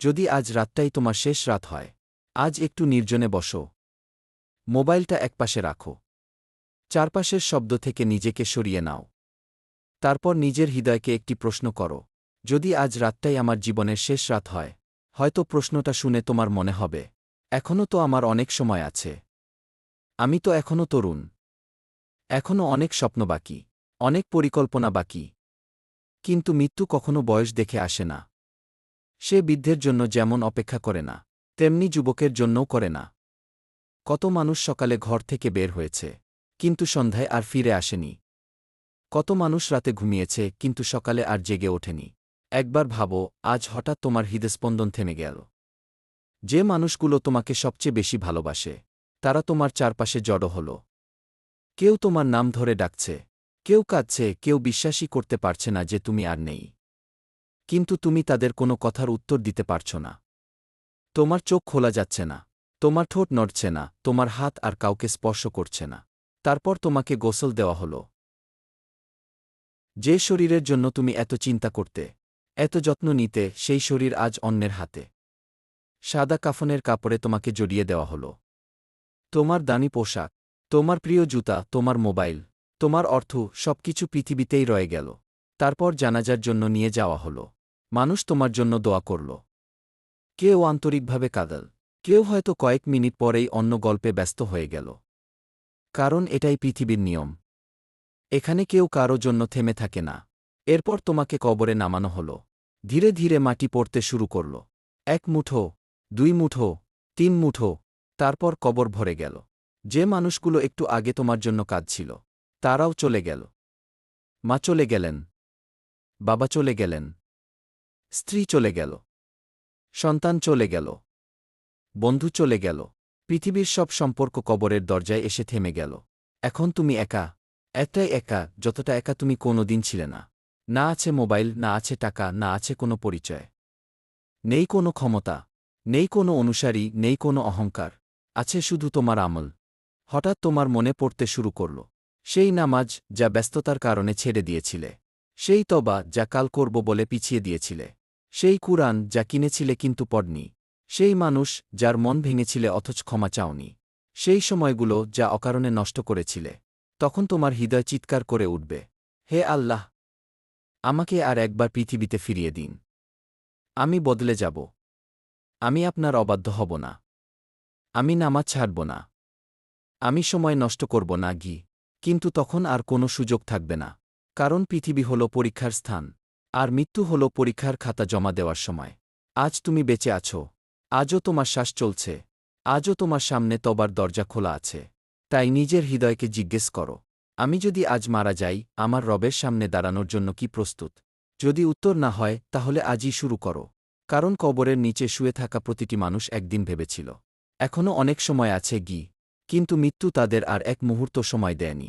যদি আজ রাতটাই তোমার শেষ রাত হয়, আজ একটু নির্জনে বসো। মোবাইলটা একপাশে রাখো। চারপাশের শব্দ থেকে নিজেকে সরিয়ে নাও। তারপর নিজের হৃদয়কে একটি প্রশ্ন করো, যদি আজ রাতটাই আমার জীবনের শেষ রাত হয়, হয়তো প্রশ্নটা শুনে তোমার মনে হবে, এখনও তো আমার অনেক সময় আছে। আমি তো এখনও তরুণ। এখনও অনেক স্বপ্ন বাকি, অনেক পরিকল্পনা বাকি। কিন্তু মৃত্যু কখনো বয়স দেখে আসে না। সে বৃদ্ধের জন্য যেমন অপেক্ষা করে না, তেমনি যুবকের জন্যও করে না। কত মানুষ সকালে ঘর থেকে বের হয়েছে, কিন্তু সন্ধ্যায় আর ফিরে আসেনি। কত মানুষ রাতে ঘুমিয়েছে, কিন্তু সকালে আর জেগে ওঠেনি। একবার ভাবো, আজ হঠাৎ তোমার হৃদস্পন্দন থেমে গেল। যে মানুষগুলো তোমাকে সবচেয়ে বেশি ভালোবাসে, তারা তোমার চারপাশে জড়ো হল। কেউ তোমার নাম ধরে ডাকছে, কেউ কাঁদছে, কেউ বিশ্বাসই করতে পারছে না যে তুমি আর নেই। কিন্তু তুমি তাদের কোনো কথার উত্তর দিতে পারছ না। তোমার চোখ খোলা যাচ্ছে না, তোমার ঠোঁট নড়ছে না, তোমার হাত আর কাউকে স্পর্শ করছে না। তারপর তোমাকে গোসল দেওয়া হল। যে শরীরের জন্য তুমি এত চিন্তা করতে, এত যত্ন নিতে, সেই শরীর আজ অন্যের হাতে। সাদা কাফনের কাপড়ে তোমাকে জড়িয়ে দেওয়া হল। তোমার দামি পোশাক, তোমার প্রিয় জুতা, তোমার মোবাইল, তোমার অর্থ, সবকিছু পৃথিবীতেই রয়ে গেল। তারপর জানাজার জন্য নিয়ে যাওয়া হল। মানুষ তোমার জন্য দোয়া করল। কেউ আন্তরিকভাবে কাঁদাল, কেউ হয়তো কয়েক মিনিট পরেই অন্য গল্পে ব্যস্ত হয়ে গেল। কারণ এটাই পৃথিবীর নিয়ম। এখানে কেউ কারো জন্য থেমে থাকে না। এরপর তোমাকে কবরে নামানো হল। ধীরে ধীরে মাটি পড়তে শুরু করল। 1 মুঠো, 2 মুঠো, 3 মুঠো, তারপর কবর ভরে গেল। যে মানুষগুলো একটু আগে তোমার জন্য কাঁদছিল, তারাও চলে গেল। মা চলে গেলেন, বাবা চলে গেলেন, স্ত্রী চলে গেল, সন্তান চলে গেল, বন্ধু চলে গেল। পৃথিবীর সব সম্পর্ক কবরের দরজায় এসে থেমে গেল। এখন তুমি একা, এতটাই একা যতটা একা তুমি কোনোদিন ছিলে না। না আছে মোবাইল, না আছে টাকা, না আছে কোনো পরিচয়। নেই কোনো ক্ষমতা, নেই কোনো অনুসারী, নেই কোনো অহংকার। আছে শুধু তোমার আমল। হঠাৎ তোমার মনে পড়তে শুরু করল সেই নামাজ যা ব্যস্ততার কারণে ছেড়ে দিয়েছিলে, সেই তবা যা কাল করব বলে পিছিয়ে দিয়েছিলে, সেই কুরআন যা কিনেছিলে কিন্তু পড়নি, সেই মানুষ যার মন ভেঙেছিলে অথচ ক্ষমা চাওনি, সেই সময়গুলো যা অকারণে নষ্ট করেছিলে। তখন তোমার হৃদয় চিৎকার করে উঠবে, হে আল্লাহ, আমাকে আর একবার পৃথিবীতে ফিরিয়ে দিন। আমি বদলে যাব। আমি আপনার অবাধ্য হব না। আমি নামাজ ছাড়ব না। আমি সময় নষ্ট করব না কিন্তু তখন আর কোনো সুযোগ থাকবে না। কারণ পৃথিবী হল পরীক্ষার স্থান, আর মৃত্যু হল পরীক্ষার খাতা জমা দেওয়ার সময়। আজ তুমি বেঁচে আছো, আজও তোমার শ্বাস চলছে, আজও তোমার সামনে তবার দরজা খোলা আছে। তাই নিজের হৃদয়কে জিজ্ঞেস করো, আমি যদি আজ মারা যাই, আমার রবের সামনে দাঁড়ানোর জন্য কি প্রস্তুত? যদি উত্তর না হয়, তাহলে আজই শুরু করো। কারণ কবরের নিচে শুয়ে থাকা প্রতিটি মানুষ একদিন ভেবেছিল, এখনও অনেক সময় আছে কিন্তু মৃত্যু তাদের আর এক মুহূর্ত সময় দেয়নি।